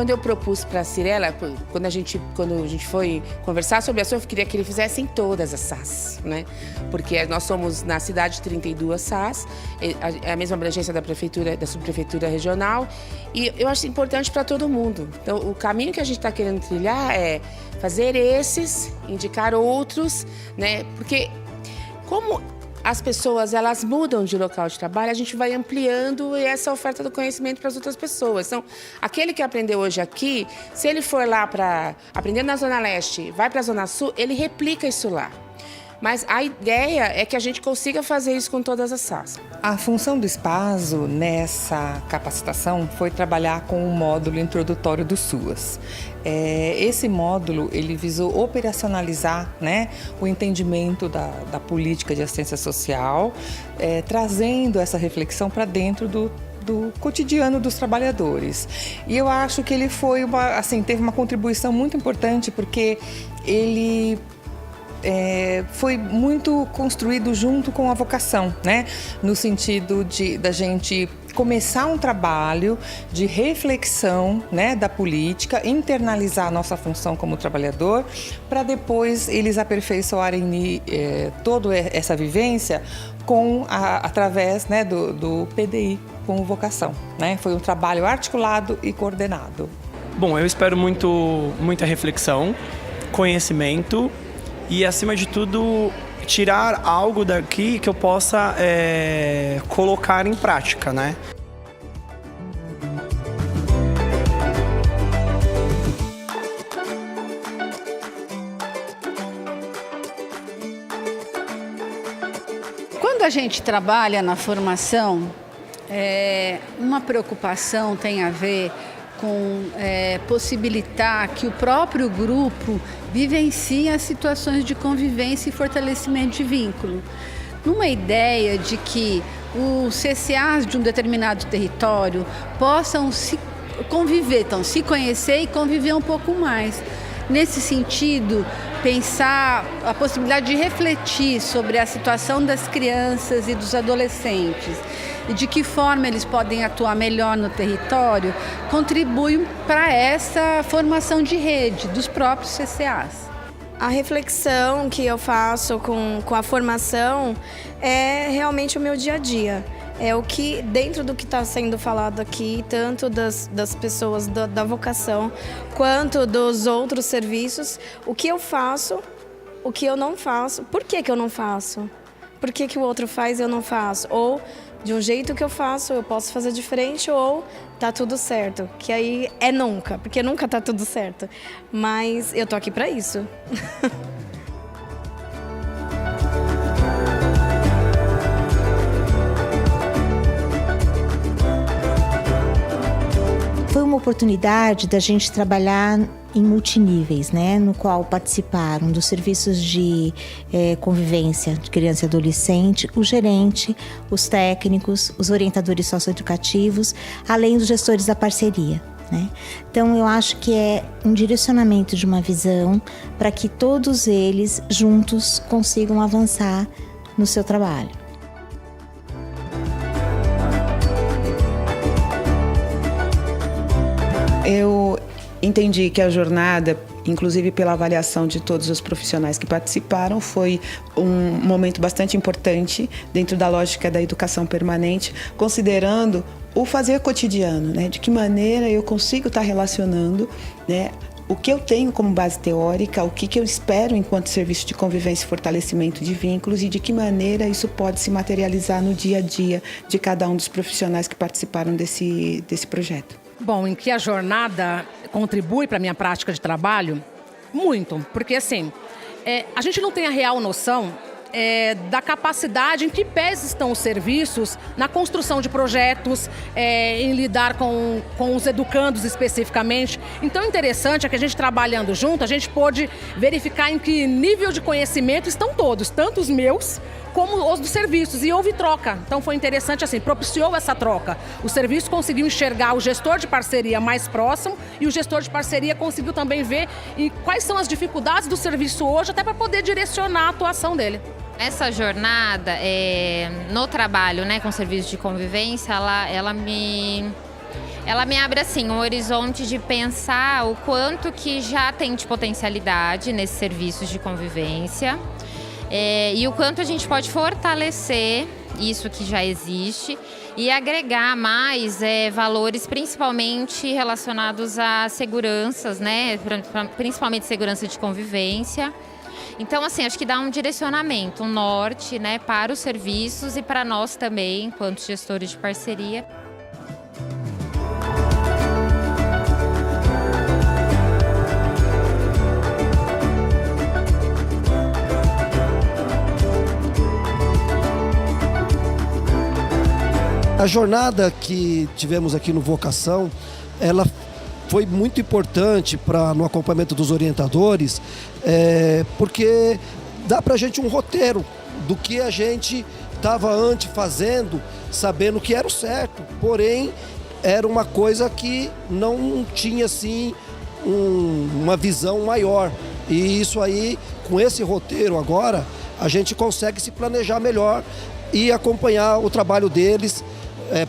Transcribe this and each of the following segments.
quando eu propus para a Cyrela, quando a gente foi conversar sobre o assunto, eu queria que ele fizesse em todas as SAS, né? Porque nós somos na cidade 32 SAS, é a mesma abrangência da prefeitura, da subprefeitura regional, e eu acho importante para todo mundo. Então, o caminho que a gente está querendo trilhar é fazer esses, indicar outros, né? Porque como as pessoas, elas mudam de local de trabalho, a gente vai ampliando essa oferta do conhecimento para as outras pessoas. Então, aquele que aprendeu hoje aqui, se ele for lá para aprender na Zona Leste, vai para a Zona Sul, ele replica isso lá. Mas a ideia é que a gente consiga fazer isso com todas as SAS. A função do Espaso nessa capacitação foi trabalhar com o módulo introdutório do SUAS. Esse módulo ele visou operacionalizar, né, o entendimento da política de assistência social, trazendo essa reflexão para dentro do cotidiano dos trabalhadores. E eu acho que ele foi teve uma contribuição muito importante, porque ele foi muito construído junto com a vocação, né? No sentido da gente começar um trabalho de reflexão, né, da política, internalizar a nossa função como trabalhador, para depois eles aperfeiçoarem toda essa vivência através, né, do PDI com vocação, né? Foi um trabalho articulado e coordenado. Bom, eu espero muita reflexão, conhecimento e, acima de tudo, tirar algo daqui que eu possa colocar em prática, né? Quando a gente trabalha na formação, uma preocupação tem a ver com possibilitar que o próprio grupo vivencie as situações de convivência e fortalecimento de vínculo. Numa ideia de que os CCAs de um determinado território possam se conviver, então se conhecer e conviver um pouco mais. Nesse sentido, pensar a possibilidade de refletir sobre a situação das crianças e dos adolescentes e de que forma eles podem atuar melhor no território, contribui para essa formação de rede dos próprios CCAs. A reflexão que eu faço com a formação é realmente o meu dia a dia. É o que, dentro do que está sendo falado aqui, tanto das pessoas da vocação, quanto dos outros serviços, o que eu faço, o que eu não faço, por que eu não faço? Por que o outro faz e eu não faço? Ou, de um jeito que eu faço, eu posso fazer diferente, ou tá tudo certo. Que aí é nunca, porque nunca tá tudo certo. Mas eu tô aqui para isso. Foi uma oportunidade da gente trabalhar em multiníveis, né, no qual participaram dos serviços de convivência de criança e adolescente, o gerente, os técnicos, os orientadores socioeducativos, além dos gestores da parceria, né? Então eu acho que é um direcionamento de uma visão para que todos eles juntos consigam avançar no seu trabalho. Eu entendi que a jornada, inclusive pela avaliação de todos os profissionais que participaram, foi um momento bastante importante dentro da lógica da educação permanente, considerando o fazer cotidiano, né? De que maneira eu consigo estar relacionando, né, o que eu tenho como base teórica, o que eu espero enquanto serviço de convivência e fortalecimento de vínculos e de que maneira isso pode se materializar no dia a dia de cada um dos profissionais que participaram desse projeto. Bom, em que a jornada contribui para a minha prática de trabalho? Muito, porque assim, a gente não tem a real noção da capacidade, em que pés estão os serviços na construção de projetos, em lidar com os educandos especificamente. Então, o interessante é que a gente trabalhando junto, a gente pôde verificar em que nível de conhecimento estão todos, tanto os meus como os dos serviços, e houve troca. Então foi interessante, assim, propiciou essa troca. O serviço conseguiu enxergar o gestor de parceria mais próximo e o gestor de parceria conseguiu também ver quais são as dificuldades do serviço hoje, até para poder direcionar a atuação dele. Essa jornada, no trabalho, né, com o serviço de convivência, ela me ela me abre assim um horizonte de pensar o quanto que já tem de potencialidade nesses serviços de convivência e o quanto a gente pode fortalecer isso que já existe e agregar mais valores, principalmente relacionados a seguranças, né? Principalmente segurança de convivência. Então, assim, acho que dá um direcionamento, um norte, né, para os serviços e para nós também, enquanto gestores de parceria. A jornada que tivemos aqui no Vocação, ela foi muito importante no acompanhamento dos orientadores, porque dá para a gente um roteiro do que a gente estava antes fazendo, sabendo que era o certo, porém era uma coisa que não tinha assim uma visão maior. E isso aí, com esse roteiro agora, a gente consegue se planejar melhor e acompanhar o trabalho deles,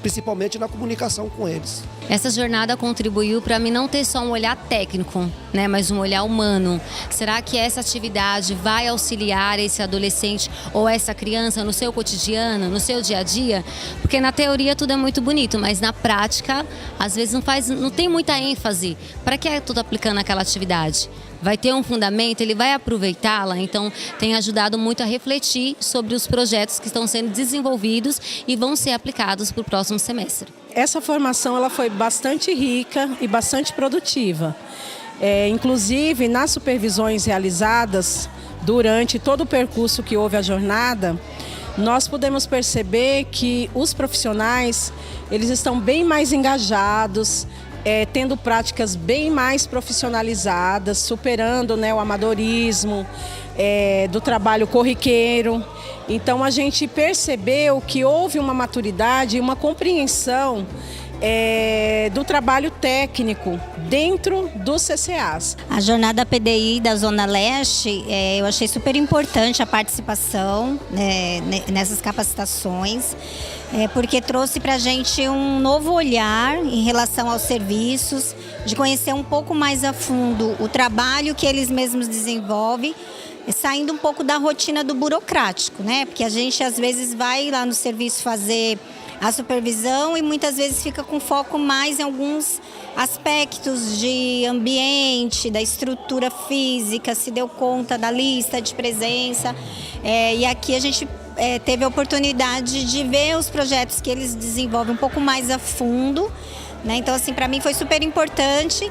principalmente na comunicação com eles. Essa jornada contribuiu para mim não ter só um olhar técnico, né, mas um olhar humano. Será que essa atividade vai auxiliar esse adolescente ou essa criança no seu cotidiano, no seu dia a dia? Porque na teoria tudo é muito bonito, mas na prática, às vezes não tem muita ênfase. Para que é tudo aplicando aquela atividade? Vai ter um fundamento, ele vai aproveitá-la, então tem ajudado muito a refletir sobre os projetos que estão sendo desenvolvidos e vão ser aplicados para o próximo semestre. Essa formação ela foi bastante rica e bastante produtiva. Inclusive, nas supervisões realizadas durante todo o percurso que houve a jornada, nós pudemos perceber que os profissionais eles estão bem mais engajados, tendo práticas bem mais profissionalizadas, superando, né, o amadorismo do trabalho corriqueiro. Então a gente percebeu que houve uma maturidade e uma compreensão do trabalho técnico dentro dos CCAs. A jornada PDI da Zona Leste, eu achei super importante a participação nessas capacitações, porque trouxe para a gente um novo olhar em relação aos serviços, de conhecer um pouco mais a fundo o trabalho que eles mesmos desenvolvem, saindo um pouco da rotina do burocrático, né? Porque a gente às vezes vai lá no serviço fazer a supervisão e muitas vezes fica com foco mais em alguns aspectos de ambiente, da estrutura física, se deu conta da lista de presença. E aqui a gente teve a oportunidade de ver os projetos que eles desenvolvem um pouco mais a fundo, né? Então, assim, para mim foi super importante.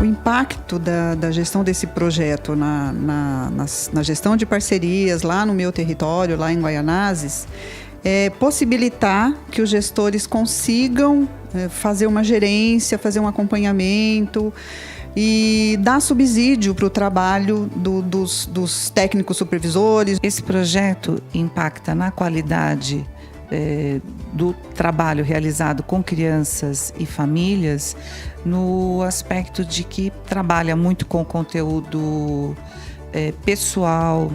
O impacto da gestão desse projeto na gestão de parcerias lá no meu território, lá em Guaianazes, é possibilitar que os gestores consigam fazer uma gerência, fazer um acompanhamento e dar subsídio para o trabalho dos técnicos supervisores. Esse projeto impacta na qualidade do trabalho realizado com crianças e famílias, no aspecto de que trabalha muito com conteúdo pessoal,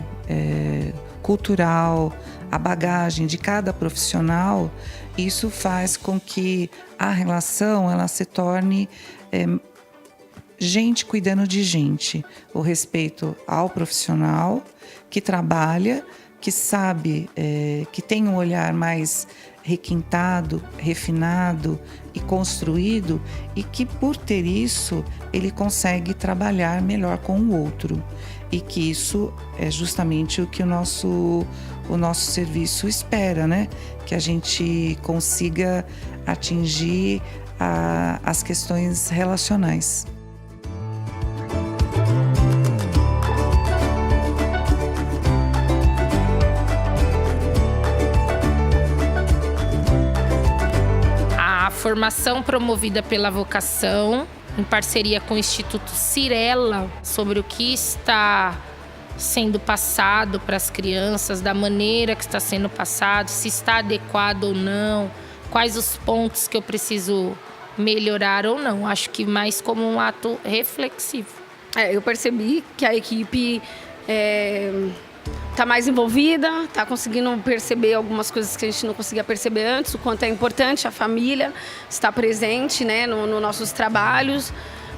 cultural, a bagagem de cada profissional. Isso faz com que a relação ela se torne gente cuidando de gente, o respeito ao profissional que trabalha, que sabe, que tem um olhar mais requintado, refinado e construído, e que por ter isso ele consegue trabalhar melhor com o outro, e que isso é justamente o que o nosso serviço espera, né? Que a gente consiga atingir as questões relacionais. A formação promovida pela Vocação, em parceria com o Instituto Cirela, sobre o que está sendo passado para as crianças, da maneira que está sendo passado, se está adequado ou não, quais os pontos que eu preciso melhorar ou não. Acho que mais como um ato reflexivo. Eu percebi que a equipe está mais envolvida, está conseguindo perceber algumas coisas que a gente não conseguia perceber antes, o quanto é importante a família estar presente, né, nos nossos trabalhos,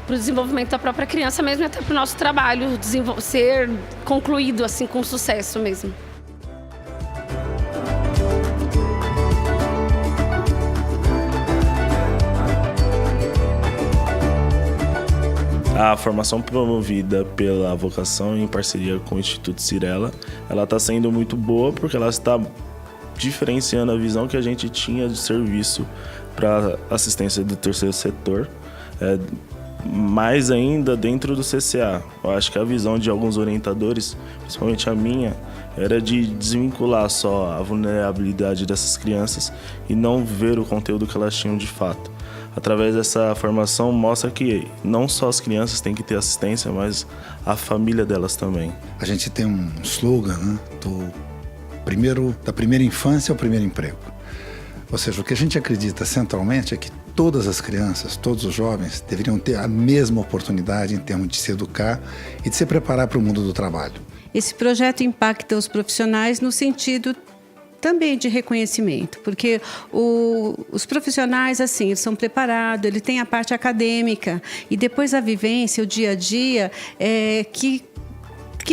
para o desenvolvimento da própria criança mesmo e até para o nosso trabalho ser concluído assim, com sucesso mesmo. A formação promovida pela Vocação em parceria com o Instituto Cirela, ela está sendo muito boa porque ela está diferenciando a visão que a gente tinha de serviço para assistência do terceiro setor, mais ainda dentro do CCA. Eu acho que a visão de alguns orientadores, principalmente a minha, era de desvincular só a vulnerabilidade dessas crianças e não ver o conteúdo que elas tinham de fato. Através dessa formação mostra que não só as crianças têm que ter assistência, mas a família delas também. A gente tem um slogan, né, da primeira infância ao primeiro emprego. Ou seja, o que a gente acredita centralmente é que todas as crianças, todos os jovens deveriam ter a mesma oportunidade em termos de se educar e de se preparar para o mundo do trabalho. Esse projeto impacta os profissionais no sentido também de reconhecimento, porque os profissionais, assim, eles são preparados, ele tem a parte acadêmica e depois a vivência, o dia a dia, que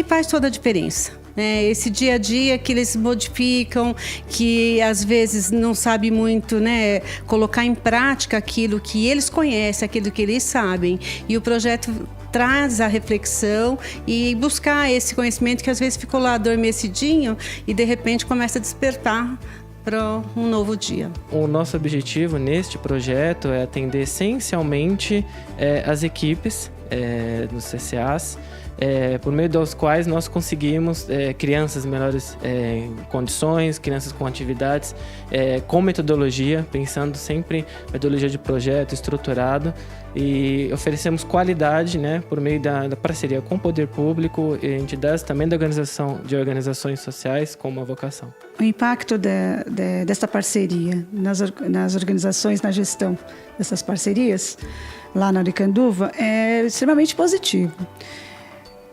faz toda a diferença. Esse dia a dia que eles modificam, que às vezes não sabe muito, né, colocar em prática aquilo que eles conhecem, aquilo que eles sabem. E o projeto traz a reflexão e buscar esse conhecimento que às vezes ficou lá adormecidinho e de repente começa a despertar para um novo dia. O nosso objetivo neste projeto é atender essencialmente as equipes dos CCAs, por meio dos quais nós conseguimos crianças em melhores condições, crianças com atividades, com metodologia, pensando sempre em metodologia de projeto estruturado, e oferecemos qualidade, né, por meio da parceria com o poder público e entidades também de organizações sociais, como a Vocação. O impacto dessa parceria nas organizações, na gestão dessas parcerias, lá na Aricanduva, é extremamente positivo.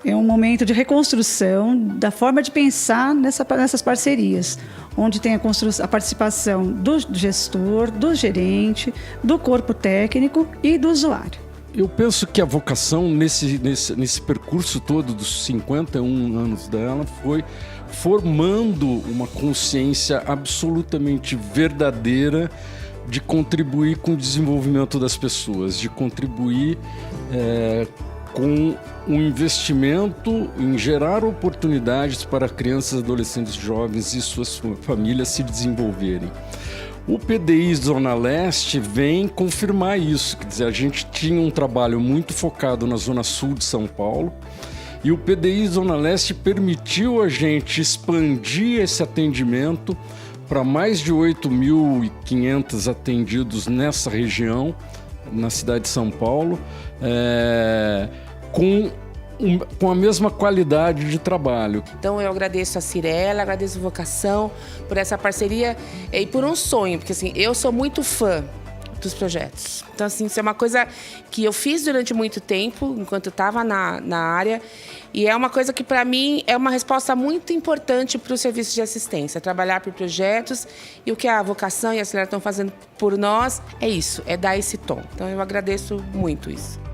É um momento de reconstrução da forma de pensar nessas parcerias, onde tem a participação do gestor, do gerente, do corpo técnico e do usuário. Eu penso que a Vocação, nesse percurso todo dos 51 anos dela, foi formando uma consciência absolutamente verdadeira de contribuir com o desenvolvimento das pessoas, de contribuir com um investimento em gerar oportunidades para crianças, adolescentes, jovens e suas famílias se desenvolverem. O PDI Zona Leste vem confirmar isso, quer dizer, a gente tinha um trabalho muito focado na Zona Sul de São Paulo e o PDI Zona Leste permitiu a gente expandir esse atendimento para mais de 8.500 atendidos nessa região, na cidade de São Paulo, com a mesma qualidade de trabalho. Então eu agradeço a Cirela, agradeço a Vocação por essa parceria e por um sonho, porque assim, eu sou muito fã dos projetos. Então assim, isso é uma coisa que eu fiz durante muito tempo, enquanto eu estava na área, e é uma coisa que para mim é uma resposta muito importante para o serviço de assistência, trabalhar por projetos, e o que a Vocação e a Cirela estão fazendo por nós é isso, é dar esse tom. Então eu agradeço muito isso.